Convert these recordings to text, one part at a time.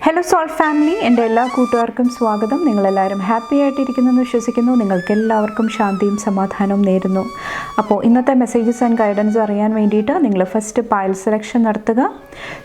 Hello soul family, എൻ്റെ എല്ലാ കൂട്ടുകാർക്കും സ്വാഗതം. നിങ്ങളെല്ലാവരും ഹാപ്പി ആയിട്ടിരിക്കുന്നെന്ന് വിശ്വസിക്കുന്നു. നിങ്ങൾക്ക് എല്ലാവർക്കും ശാന്തിയും സമാധാനവും നേരുന്നു. അപ്പോൾ ഇന്നത്തെ മെസ്സേജസ് ആൻഡ് ഗൈഡൻസ് അറിയാൻ വേണ്ടിയിട്ട് നിങ്ങൾ ഫസ്റ്റ് പായൽ സെലക്ഷൻ നടത്തുക.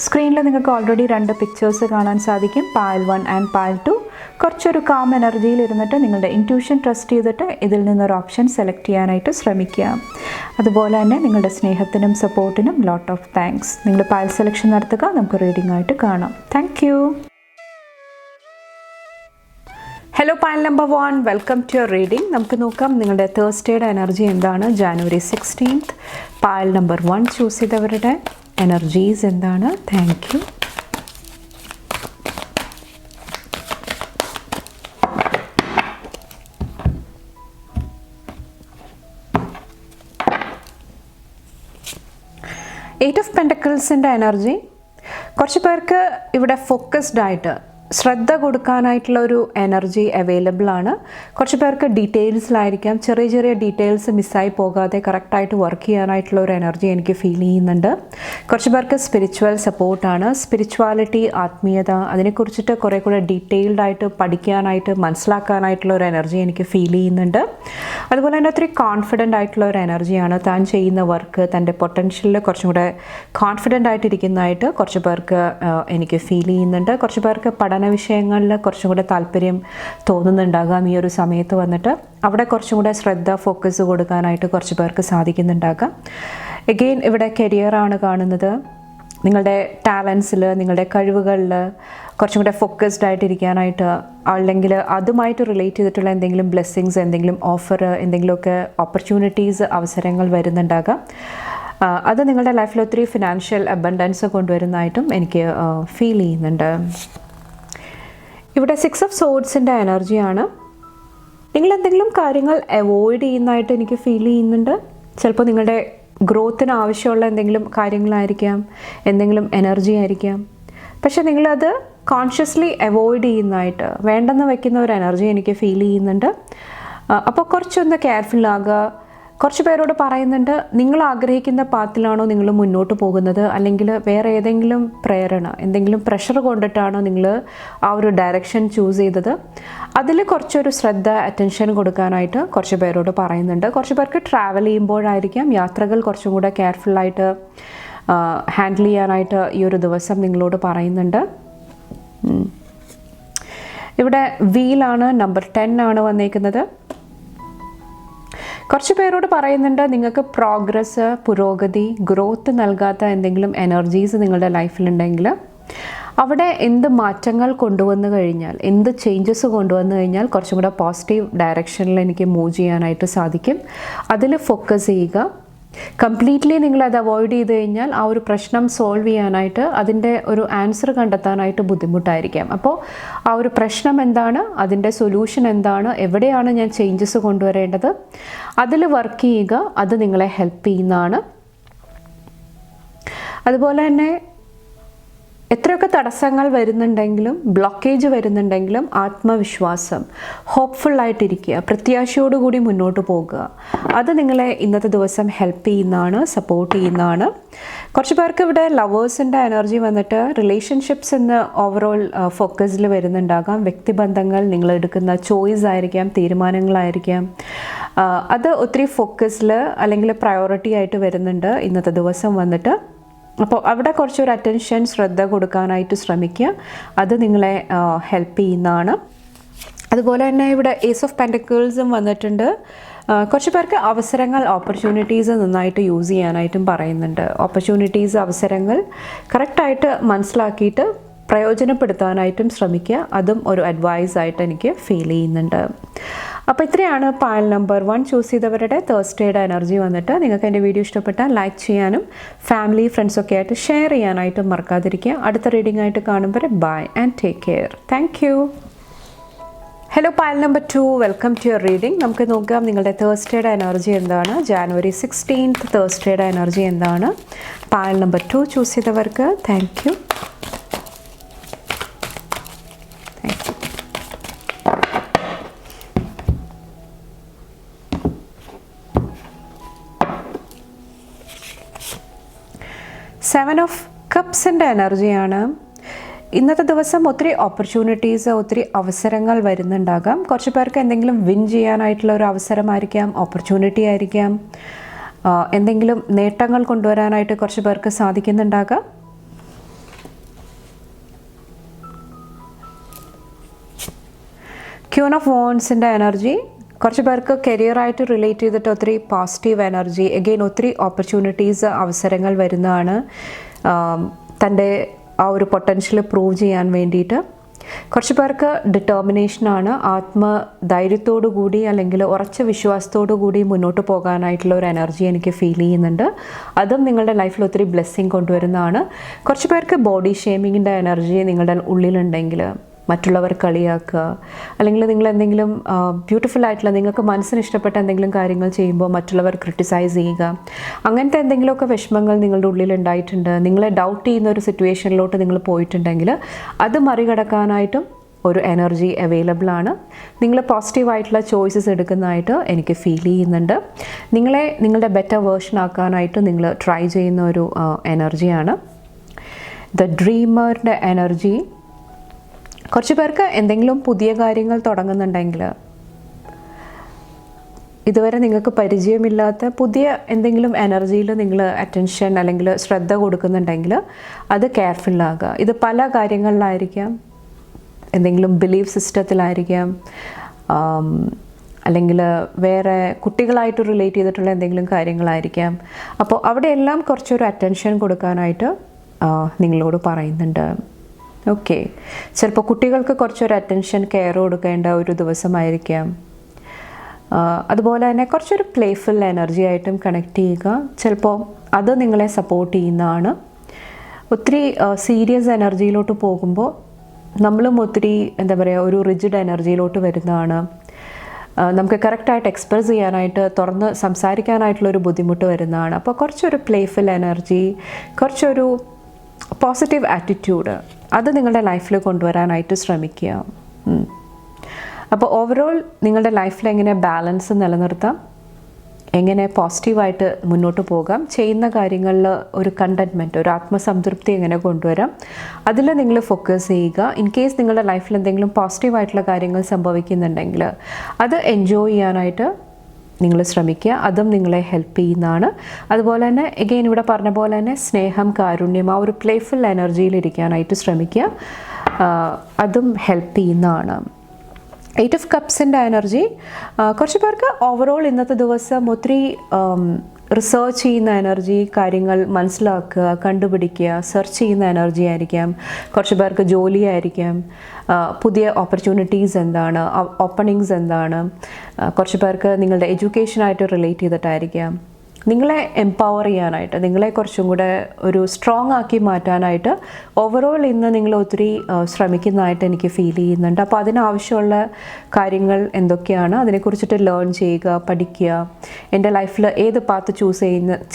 സ്ക്രീനിൽ നിങ്ങൾക്ക് ഓൾറെഡി 2 പിക്ചേഴ്സ് കാണാൻ സാധിക്കും, പായൽ 1 ആൻഡ് പായൽ 2. കുറച്ചൊരു കാം എനർജിയിൽ ഇരുന്നിട്ട് നിങ്ങളുടെ ഇൻറ്റ്യൂഷൻ ട്രസ്റ്റ് ചെയ്തിട്ട് ഇതിൽ നിന്നൊരു ഓപ്ഷൻ സെലക്ട് ചെയ്യാനായിട്ട് ശ്രമിക്കുക. അതുപോലെ തന്നെ നിങ്ങളുടെ സ്നേഹത്തിനും സപ്പോർട്ടിനും ലോട്ട് ഓഫ് താങ്ക്സ്. നിങ്ങൾ പായൽ സെലക്ഷൻ നടത്തുക. നമുക്ക് റീഡിംഗ് ആയിട്ട് കാണാം. Thank you. Hello Payal number 1, welcome to your reading. നമുക്ക് നോക്കാം നിങ്ങളുടെ തേഴ്സ്ഡേയുടെ എനർജി എന്താണ്. January 16th pile number 1 choose ചെയ്തവരുടെ എനർജീസ് എന്താണ്. Thank you. എയ്റ്റ് ഓഫ് പെൻറ്റക്കിൾസിൻ്റെ എനർജി. കുറച്ച് പേർക്ക് ഇവിടെ ഫോക്കസ്ഡ് ആയിട്ട് ശ്രദ്ധ കൊടുക്കാനായിട്ടുള്ള ഒരു എനർജി അവൈലബിൾ ആണ്. കുറച്ച് പേർക്ക് ഡീറ്റെയിൽസിലായിരിക്കാം, ചെറിയ ചെറിയ ഡീറ്റെയിൽസ് മിസ്സായി പോകാതെ കറക്റ്റായിട്ട് വർക്ക് ചെയ്യാനായിട്ടുള്ള ഒരു എനർജി എനിക്ക് ഫീൽ ചെയ്യുന്നുണ്ട്. കുറച്ച് പേർക്ക് സ്പിരിച്വൽ സപ്പോർട്ടാണ്. സ്പിരിച്വാലിറ്റി, ആത്മീയത, അതിനെക്കുറിച്ചിട്ട് കുറേ കൂടെ ഡീറ്റെയിൽഡ് ആയിട്ട് പഠിക്കാനായിട്ട് മനസ്സിലാക്കാനായിട്ടുള്ള ഒരു എനർജി എനിക്ക് ഫീൽ ചെയ്യുന്നുണ്ട്. അതുപോലെ തന്നെ ഒത്തിരി കോൺഫിഡൻ്റ് ആയിട്ടുള്ള ഒരു എനർജിയാണ്. താൻ ചെയ്യുന്ന വർക്ക്, തൻ്റെ പൊട്ടൻഷ്യലിൽ കുറച്ചും കൂടെ കോൺഫിഡൻ്റ് ആയിട്ടിരിക്കുന്നതായിട്ട് കുറച്ച് പേർക്ക് എനിക്ക് ഫീൽ ചെയ്യുന്നുണ്ട്. കുറച്ച് പേർക്ക് പഠന വിഷയങ്ങളിൽ കുറച്ചും കൂടെ താല്പര്യം തോന്നുന്നുണ്ടാകാം. ഈ ഒരു സമയത്ത് വന്നിട്ട് അവിടെ കുറച്ചും കൂടെ ശ്രദ്ധ, ഫോക്കസ് കൊടുക്കാനായിട്ട് കുറച്ച് പേർക്ക് സാധിക്കുന്നുണ്ടാകാം. എഗെയിൻ ഇവിടെ കരിയറാണ് കാണുന്നത്. നിങ്ങളുടെ ടാലൻസിൽ, നിങ്ങളുടെ കഴിവുകളിൽ കുറച്ചും കൂടെ ഫോക്കസ്ഡ് ആയിട്ടിരിക്കാനായിട്ട്, അല്ലെങ്കിൽ അതുമായിട്ട് റിലേറ്റ് ചെയ്തിട്ടുള്ള എന്തെങ്കിലും ബ്ലെസ്സിങ്സ്, എന്തെങ്കിലും ഓഫർ, എന്തെങ്കിലുമൊക്കെ ഓപ്പർച്യൂണിറ്റീസ്, അവസരങ്ങൾ വരുന്നുണ്ടാകാം. അത് നിങ്ങളുടെ ലൈഫിൽ ഒത്തിരി ഫിനാൻഷ്യൽ അബണ്ടൻസ് കൊണ്ടുവരുന്നതായിട്ടും എനിക്ക് ഫീൽ ചെയ്യുന്നുണ്ട്. ഇവിടെ 6 ഓഫ് സോഡ്സിൻ്റെ എനർജിയാണ്. നിങ്ങൾ എന്തെങ്കിലും കാര്യങ്ങൾ അവോയ്ഡ് ചെയ്യുന്നതായിട്ട് എനിക്ക് ഫീൽ ചെയ്യുന്നുണ്ട്. ചിലപ്പോൾ നിങ്ങളുടെ ഗ്രോത്തിന് ആവശ്യമുള്ള എന്തെങ്കിലും കാര്യങ്ങളായിരിക്കാം, എന്തെങ്കിലും എനർജി ആയിരിക്കാം. പക്ഷെ നിങ്ങളത് കോൺഷ്യസ്ലി അവോയ്ഡ് ചെയ്യുന്നതായിട്ട്, വേണ്ടെന്ന് വയ്ക്കുന്ന ഒരു എനർജി എനിക്ക് ഫീൽ ചെയ്യുന്നുണ്ട്. അപ്പോൾ കുറച്ചൊന്ന് കെയർഫുള്ളാകുക. കുറച്ച് പേരോട് പറയുന്നുണ്ട്, നിങ്ങൾ ആഗ്രഹിക്കുന്ന പാത്തിലാണോ നിങ്ങൾ മുന്നോട്ട് പോകുന്നത്, അല്ലെങ്കിൽ വേറെ ഏതെങ്കിലും പ്രേരണ, എന്തെങ്കിലും പ്രഷർ കൊണ്ടിട്ടാണോ നിങ്ങൾ ആ ഒരു ഡയറക്ഷൻ ചൂസ് ചെയ്തത്, അതിൽ കുറച്ചൊരു ശ്രദ്ധ, അറ്റൻഷൻ കൊടുക്കാനായിട്ട് കുറച്ച് പേരോട് പറയുന്നുണ്ട്. കുറച്ച് പേർക്ക് ട്രാവൽ ചെയ്യുമ്പോഴായിരിക്കാം, യാത്രകൾ കുറച്ചും കൂടെ കെയർഫുള്ളായിട്ട് ഹാൻഡിൽ ചെയ്യാനായിട്ട് ഈ ഒരു ദിവസം നിങ്ങളോട് പറയുന്നുണ്ട്. ഇവിടെ വീലാണ്, നമ്പർ 10 ആണ് വന്നേക്കുന്നത്. കുറച്ച് പേരോട് പറയുന്നുണ്ട്, നിങ്ങൾക്ക് പ്രോഗ്രസ്, പുരോഗതി, ഗ്രോത്ത് നൽകാത്ത എന്തെങ്കിലും എനർജീസ് നിങ്ങളുടെ ലൈഫിലുണ്ടെങ്കിൽ അവിടെ എന്ത് മാറ്റങ്ങൾ കൊണ്ടുവന്നു കഴിഞ്ഞാൽ, എന്ത് ചേഞ്ചസ് കൊണ്ടുവന്നു കഴിഞ്ഞാൽ കുറച്ചും കൂടെ പോസിറ്റീവ് ഡയറക്ഷനിൽ എനിക്ക് മൂവ് ചെയ്യാനായിട്ട് സാധിക്കും. അതിൽ ഫോക്കസ് ചെയ്യുക. കംപ്ലീറ്റ്ലി നിങ്ങളത് അവോയ്ഡ് ചെയ്ത് കഴിഞ്ഞാൽ ആ ഒരു പ്രശ്നം സോൾവ് ചെയ്യാനായിട്ട്, അതിൻ്റെ ഒരു ആൻസർ കണ്ടെത്താനായിട്ട് ബുദ്ധിമുട്ടായിരിക്കാം. അപ്പോൾ ആ ഒരു പ്രശ്നം എന്താണ്, അതിൻ്റെ സൊല്യൂഷൻ എന്താണ്, എവിടെയാണ് ഞാൻ ചേഞ്ചസ് കൊണ്ടുവരേണ്ടത്, അതിൽ വർക്ക് ചെയ്യുക. അത് നിങ്ങളെ ഹെൽപ്പ് ചെയ്യുന്നതാണ്. അതുപോലെ തന്നെ എത്രയൊക്കെ തടസ്സങ്ങൾ വരുന്നുണ്ടെങ്കിലും, ബ്ലോക്കേജ് വരുന്നുണ്ടെങ്കിലും ആത്മവിശ്വാസം, ഹോപ്പ്ഫുള്ളായിട്ടിരിക്കുക, പ്രത്യാശയോടുകൂടി മുന്നോട്ട് പോകുക. അത് നിങ്ങളെ ഇന്നത്തെ ദിവസം ഹെൽപ്പ് ചെയ്യുന്നതാണ്, സപ്പോർട്ട് ചെയ്യുന്നതാണ്. കുറച്ച് പേർക്ക് ഇവിടെ ലവേഴ്സിൻ്റെ എനർജി വന്നിട്ട് റിലേഷൻഷിപ്സ് എന്ന ഓവറോൾ ഫോക്കസിൽ വരുന്നുണ്ടാകാം. വ്യക്തിബന്ധങ്ങൾ, നിങ്ങൾ എടുക്കുന്ന ചോയ്സ് ആയിരിക്കാം, തീരുമാനങ്ങളായിരിക്കാം. അത് ഒത്തിരി ഫോക്കസിൽ അല്ലെങ്കിൽ പ്രയോറിറ്റി ആയിട്ട് വരുന്നുണ്ട് ഇന്നത്തെ ദിവസം വന്നിട്ട്. അപ്പോൾ അവിടെ കുറച്ചൊരു അറ്റൻഷൻ, ശ്രദ്ധ കൊടുക്കാനായിട്ട് ശ്രമിക്കുക. അത് നിങ്ങളെ ഹെൽപ്പ് ചെയ്യുന്നതാണ്. അതുപോലെ തന്നെ ഇവിടെ ഏസ് ഓഫ് പെൻറ്റക്കിൾസും വന്നിട്ടുണ്ട്. കുറച്ച് പേർക്ക് അവസരങ്ങൾ, ഓപ്പർച്യൂണിറ്റീസ് നന്നായിട്ട് യൂസ് ചെയ്യാനായിട്ടും പറയുന്നുണ്ട്. ഓപ്പർച്യൂണിറ്റീസ്, അവസരങ്ങൾ കറക്റ്റായിട്ട് മനസ്സിലാക്കിയിട്ട് പ്രയോജനപ്പെടുത്താനായിട്ടും ശ്രമിക്കുക. അതും ഒരു അഡ്വൈസ് ആയിട്ട് എനിക്ക് ഫീൽ ചെയ്യുന്നുണ്ട്. അപ്പോൾ ഇത്രയാണ് പായൽ നമ്പർ 1 ചൂസ് ചെയ്തവരുടെ തേഴ്സ്ഡേയുടെ എനർജി വന്നിട്ട്. നിങ്ങൾക്ക് എൻ്റെ വീഡിയോ ഇഷ്ടപ്പെട്ടാൽ ലൈക്ക് ചെയ്യാനും ഫാമിലി, ഫ്രണ്ട്സൊക്കെ ആയിട്ട് ഷെയർ ചെയ്യാനായിട്ടും മറക്കാതിരിക്കുക. അടുത്ത റീഡിംഗ് ആയിട്ട് കാണുമ്പോൾ bye and take care. Thank you. Hello Payal number 2, welcome to your reading. നമുക്ക് നോക്കാം നിങ്ങളുടെ തേഴ്സ്ഡേയുടെ എനർജി എന്താണ്. ജാനുവരി 16th തേഴ്സ്ഡേയുടെ എനർജി എന്താണ്. പായൽ നമ്പർ 2 ചൂസ് ചെയ്തവർക്ക് താങ്ക് യു. സെവൻ ഓഫ് കപ്സിൻ്റെ എനർജിയാണ്. ഇന്നത്തെ ദിവസം ഒത്തിരി ഓപ്പർച്യൂണിറ്റീസ്, ഒത്തിരി അവസരങ്ങൾ വരുന്നുണ്ടാകാം. കുറച്ച് പേർക്ക് എന്തെങ്കിലും വിൻ ചെയ്യാനായിട്ടുള്ള ഒരു അവസരമായിരിക്കാം, ഓപ്പർച്യൂണിറ്റി ആയിരിക്കാം, എന്തെങ്കിലും നേട്ടങ്ങൾ കൊണ്ടുവരാനായിട്ട് കുറച്ച് പേർക്ക് സാധിക്കുന്നുണ്ടാകാം. ക്യൂൺ ഓഫ് വോൺസിൻ്റെ എനർജി കുറച്ച് പേർക്ക് കരിയറായിട്ട് റിലേറ്റ് ചെയ്തിട്ട് ഒത്തിരി പോസിറ്റീവ് എനർജി, എഗെയിൻ ഒത്തിരി ഓപ്പർച്യൂണിറ്റീസ്, അവസരങ്ങൾ വരുന്നതാണ് തൻ്റെ ആ ഒരു പൊട്ടൻഷ്യൽ പ്രൂവ് ചെയ്യാൻ വേണ്ടിയിട്ട്. കുറച്ച് പേർക്ക് ഡിറ്റർമിനേഷനാണ്, ആത്മധൈര്യത്തോടു കൂടി അല്ലെങ്കിൽ ഉറച്ച വിശ്വാസത്തോടു കൂടി മുന്നോട്ട് പോകാനായിട്ടുള്ള ഒരു എനർജി എനിക്ക് ഫീൽ ചെയ്യുന്നുണ്ട്. അതും നിങ്ങളുടെ ലൈഫിൽ ഒത്തിരി ബ്ലെസ്സിങ് കൊണ്ടുവരുന്നതാണ്. കുറച്ച് പേർക്ക് ബോഡി ഷേമിങ്ങിൻ്റെ എനർജി നിങ്ങളുടെ ഉള്ളിലുണ്ടെങ്കിൽ, മറ്റുള്ളവർ കളിയാക്കുക, അല്ലെങ്കിൽ നിങ്ങൾ എന്തെങ്കിലും ബ്യൂട്ടിഫുൾ ആയിട്ടുള്ള നിങ്ങൾക്ക് മനസ്സിന് ഇഷ്ടപ്പെട്ട എന്തെങ്കിലും കാര്യങ്ങൾ ചെയ്യുമ്പോൾ മറ്റുള്ളവർ ക്രിട്ടിസൈസ് ചെയ്യുക, അങ്ങനത്തെ എന്തെങ്കിലുമൊക്കെ വിഷമങ്ങൾ നിങ്ങളുടെ ഉള്ളിൽ ഉണ്ടായിട്ടുണ്ട്, നിങ്ങളെ ഡൗട്ട് ചെയ്യുന്ന ഒരു സിറ്റുവേഷനിലോട്ട് നിങ്ങൾ പോയിട്ടുണ്ടെങ്കിൽ അത് മറികടക്കാനായിട്ടും ഒരു എനർജി അവൈലബിൾ ആണ്. നിങ്ങൾ പോസിറ്റീവായിട്ടുള്ള ചോയ്സസ് എടുക്കുന്നതായിട്ട് എനിക്ക് ഫീൽ ചെയ്യുന്നുണ്ട്. നിങ്ങളുടെ ബെറ്റർ വേർഷൻ ആക്കാനായിട്ട് നിങ്ങൾ ട്രൈ ചെയ്യുന്ന ഒരു എനർജിയാണ്. ദ ഡ്രീമറിൻ്റെ എനർജി കുറച്ച് പേർക്ക് എന്തെങ്കിലും പുതിയ കാര്യങ്ങൾ തുടങ്ങുന്നുണ്ടെങ്കിൽ, ഇതുവരെ നിങ്ങൾക്ക് പരിചയമില്ലാത്ത പുതിയ എന്തെങ്കിലും എനർജിയിൽ നിങ്ങൾ അറ്റൻഷൻ അല്ലെങ്കിൽ ശ്രദ്ധ കൊടുക്കുന്നുണ്ടെങ്കിൽ അത് കെയർഫുള്ളാകുക. ഇത് പല കാര്യങ്ങളിലായിരിക്കാം, എന്തെങ്കിലും ബിലീഫ് സിസ്റ്റത്തിലായിരിക്കാം, അല്ലെങ്കിൽ വേറെ കുട്ടികളായിട്ട് റിലേറ്റ് ചെയ്തിട്ടുള്ള എന്തെങ്കിലും കാര്യങ്ങളായിരിക്കാം. അപ്പോൾ അവിടെയെല്ലാം കുറച്ചൊരു അറ്റൻഷൻ കൊടുക്കാനായിട്ട് നിങ്ങളോട് പറയുന്നുണ്ട്. ഓക്കെ, ചിലപ്പോൾ കുട്ടികൾക്ക് കുറച്ചൊരു അറ്റൻഷൻ കെയർ കൊടുക്കേണ്ട ഒരു ദിവസമായിരിക്കാം. അതുപോലെ തന്നെ കുറച്ചൊരു പ്ലേഫുൾ എനർജി ആയിട്ടും കണക്ട് ചെയ്യുക. ചിലപ്പോൾ അത് നിങ്ങളെ സപ്പോർട്ട് ചെയ്യുന്നതാണ്. ഒത്തിരി സീരിയസ് എനർജിയിലോട്ട് പോകുമ്പോൾ നമ്മളും ഒത്തിരി എന്താ പറയുക, ഒരു റിജിഡ് എനർജിയിലോട്ട് വരുന്നതാണ്. നമുക്ക് കറക്റ്റായിട്ട് എക്സ്പ്രസ് ചെയ്യാനായിട്ട്, തുറന്ന് സംസാരിക്കാനായിട്ടുള്ളൊരു ബുദ്ധിമുട്ട് വരുന്നതാണ്. അപ്പോൾ കുറച്ചൊരു പ്ലേഫുൾ എനർജി, കുറച്ചൊരു പോസിറ്റീവ് ആറ്റിറ്റ്യൂഡ് അത് നിങ്ങളുടെ ലൈഫിൽ കൊണ്ടുവരാനായിട്ട് ശ്രമിക്കുക. അപ്പോൾ ഓവറോൾ നിങ്ങളുടെ ലൈഫിൽ എങ്ങനെ ബാലൻസ് നിലനിർത്താം, എങ്ങനെ പോസിറ്റീവായിട്ട് മുന്നോട്ട് പോകാം, ചെയ്യുന്ന കാര്യങ്ങളിൽ ഒരു കണ്ടൻറ്റ്മെൻറ്റ്, ഒരു ആത്മസംതൃപ്തി എങ്ങനെ കൊണ്ടുവരാം, അതിൽ നിങ്ങൾ ഫോക്കസ് ചെയ്യുക. ഇൻ കേസ് നിങ്ങളുടെ ലൈഫിൽ എന്തെങ്കിലും പോസിറ്റീവായിട്ടുള്ള കാര്യങ്ങൾ സംഭവിക്കുന്നുണ്ടെങ്കിൽ അത് എൻജോയ് ചെയ്യാനായിട്ട് നിങ്ങൾ ശ്രമിക്കുക. അതും നിങ്ങളെ ഹെൽപ്പ് ചെയ്യുന്നതാണ്. അതുപോലെ തന്നെ എഗെയിൻ ഇവിടെ പറഞ്ഞ പോലെ തന്നെ സ്നേഹം, കാരുണ്യം, ആ ഒരു പ്ലേഫുൾ എനർജിയിൽ ഇരിക്കാനായിട്ട് ശ്രമിക്കുക. അതും ഹെൽപ്പ് ചെയ്യുന്നതാണ്. 8 ഓഫ് കപ്സിൻ്റെ എനർജി കുറച്ച് പേർക്ക് ഓവറോൾ ഇന്നത്തെ ദിവസം ഒത്തിരി റിസർച്ച് ചെയ്യുന്ന എനർജി, കാര്യങ്ങൾ മനസ്സിലാക്കുക, കണ്ടുപിടിക്കുക, സെർച്ച് ചെയ്യുന്ന എനർജി ആയിരിക്കാം. കുറച്ച് പേർക്ക് ജോലിയായിരിക്കാം, പുതിയ ഓപ്പർച്യൂണിറ്റീസ് എന്താണ്, ഓപ്പണിങ്സ് എന്താണ്. കുറച്ച് പേർക്ക് നിങ്ങളുടെ എഡ്യൂക്കേഷനായിട്ട് റിലേറ്റ് ചെയ്തിട്ടായിരിക്കാം. നിങ്ങളെ എംപവർ ചെയ്യാനായിട്ട്, നിങ്ങളെ കുറച്ചും കൂടെ ഒരു സ്ട്രോങ് ആക്കി മാറ്റാനായിട്ട് ഓവറോൾ ഇന്ന് നിങ്ങൾ ഒത്തിരി ശ്രമിക്കുന്നതായിട്ട് എനിക്ക് ഫീൽ ചെയ്യുന്നുണ്ട്. അപ്പോൾ അതിനാവശ്യമുള്ള കാര്യങ്ങൾ എന്തൊക്കെയാണ്, അതിനെക്കുറിച്ചിട്ട് ലേൺ ചെയ്യുക, പഠിക്കുക. എൻ്റെ ലൈഫിൽ ഏത് പാത്ത്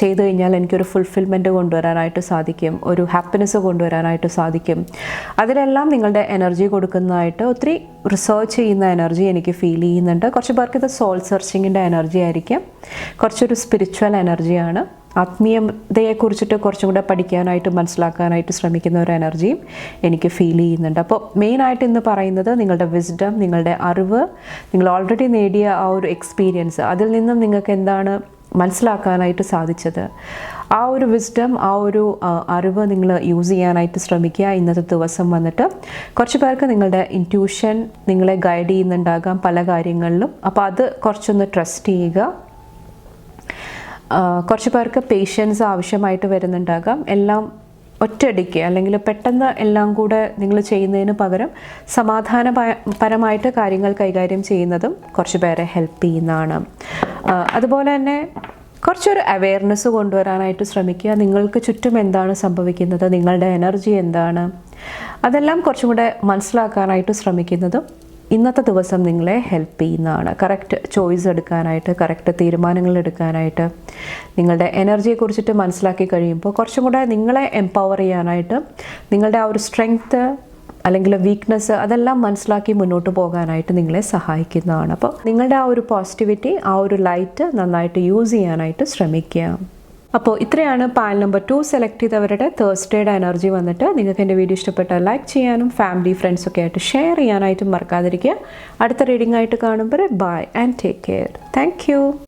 ചെയ്ത് കഴിഞ്ഞാൽ എനിക്കൊരു ഫുൾഫിൽമെൻറ്റ് കൊണ്ടുവരാനായിട്ട് സാധിക്കും, ഒരു ഹാപ്പിനെസ് കൊണ്ടുവരാനായിട്ട് സാധിക്കും. അതിനെല്ലാം നിങ്ങളുടെ എനർജി കൊടുക്കുന്നതായിട്ട് ഒത്തിരി റിസർച്ച് ചെയ്യുന്ന എനർജി എനിക്ക് ഫീൽ ചെയ്യുന്നുണ്ട്. കുറച്ച് പേർക്ക് ഇത് സോൾ സെർച്ചിങ്ങിൻ്റെ എനർജി ആയിരിക്കാം, കുറച്ചൊരു സ്പിരിച്വൽ എനർജിയാണ്. ആത്മീയതയെക്കുറിച്ചിട്ട് കുറച്ചും കൂടെ പഠിക്കാനായിട്ട്, മനസ്സിലാക്കാനായിട്ട് ശ്രമിക്കുന്ന ഒരു എനർജിയും എനിക്ക് ഫീൽ ചെയ്യുന്നുണ്ട്. അപ്പോൾ മെയിനായിട്ട് ഇന്ന് പറയുന്നത് നിങ്ങളുടെ വിസ്ഡം, നിങ്ങളുടെ അറിവ്, നിങ്ങൾ ഓൾറെഡി നേടിയ ആ ഒരു എക്സ്പീരിയൻസ്, അതിൽ നിന്നും നിങ്ങൾക്ക് എന്താണ് മനസ്സിലാക്കാനായിട്ട് സാധിച്ചത്, ആ ഒരു വിസ്ഡം, ആ ഒരു അറിവ് നിങ്ങൾ യൂസ് ചെയ്യാനായിട്ട് ശ്രമിക്കുക. ഇന്നത്തെ ദിവസം വന്നിട്ട് കുറച്ച് പേർക്ക് നിങ്ങളുടെ ഇൻറ്റ്യൂഷൻ നിങ്ങളെ ഗൈഡ് ചെയ്യുന്നുണ്ടാകാം പല കാര്യങ്ങളിലും. അപ്പോൾ അത് കുറച്ചൊന്ന് ട്രസ്റ്റ് ചെയ്യുക. കുറച്ച് പേർക്ക് പേഷ്യൻസ് ആവശ്യമായിട്ട് വരുന്നുണ്ടാകാം. എല്ലാം ഒറ്റയടിക്ക് അല്ലെങ്കിൽ പെട്ടെന്ന് എല്ലാം കൂടെ നിങ്ങൾ ചെയ്യുന്നതിന് പകരം സമാധാനപരമായിട്ട് കാര്യങ്ങൾ കൈകാര്യം ചെയ്യുന്നതും കുറച്ച് പേരെ ഹെൽപ്പ് ചെയ്യുന്നതാണ്. അതുപോലെ തന്നെ കുറച്ചൊരു അവെയർനെസ് കൊണ്ടുവരാനായിട്ട് ശ്രമിക്കുക. നിങ്ങൾക്ക് ചുറ്റും എന്താണ് സംഭവിക്കുന്നത്, നിങ്ങളുടെ എനർജി എന്താണ്, അതെല്ലാം കുറച്ചും കൂടെ മനസ്സിലാക്കാനായിട്ട് ശ്രമിക്കുന്നതും ഇന്നത്തെ ദിവസം നിങ്ങളെ ഹെൽപ്പ് ചെയ്യുന്നതാണ്. കറക്റ്റ് ചോയ്സ് എടുക്കാനായിട്ട്, കറക്റ്റ് തീരുമാനങ്ങൾ എടുക്കാനായിട്ട്, നിങ്ങളുടെ എനർജിയെക്കുറിച്ചിട്ട് മനസ്സിലാക്കി കഴിയുമ്പോൾ കുറച്ചും കൂടെ നിങ്ങളെ എംപവർ ചെയ്യാനായിട്ട്, നിങ്ങളുടെ ആ ഒരു സ്ട്രെങ്ത്ത് അല്ലെങ്കിൽ വീക്ക്നെസ് അതെല്ലാം മനസ്സിലാക്കി മുന്നോട്ട് പോകാനായിട്ട് നിങ്ങളെ സഹായിക്കുന്നതാണ്. അപ്പോൾ നിങ്ങളുടെ ആ ഒരു പോസിറ്റിവിറ്റി, ആ ഒരു ലൈറ്റ് നന്നായിട്ട് യൂസ് ചെയ്യാനായിട്ട് ശ്രമിക്കുക. അപ്പോൾ ഇത്രയാണ് പാൽ നമ്പർ 2 സെലക്ട് ചെയ്തവരുടെ തേഴ്സ്ഡേയുടെ എനർജി വന്നിട്ട്. നിങ്ങൾക്ക് എൻ്റെ വീഡിയോ ഇഷ്ടപ്പെട്ടാൽ ലൈക്ക് ചെയ്യാനും ഫാമിലി ഫ്രണ്ട്സൊക്കെ ആയിട്ട് ഷെയർ ചെയ്യാനായിട്ടും മറക്കാതിരിക്കുക. അടുത്ത റീഡിംഗ് ആയിട്ട് കാണുമ്പോൾ bye and take care. Thank U.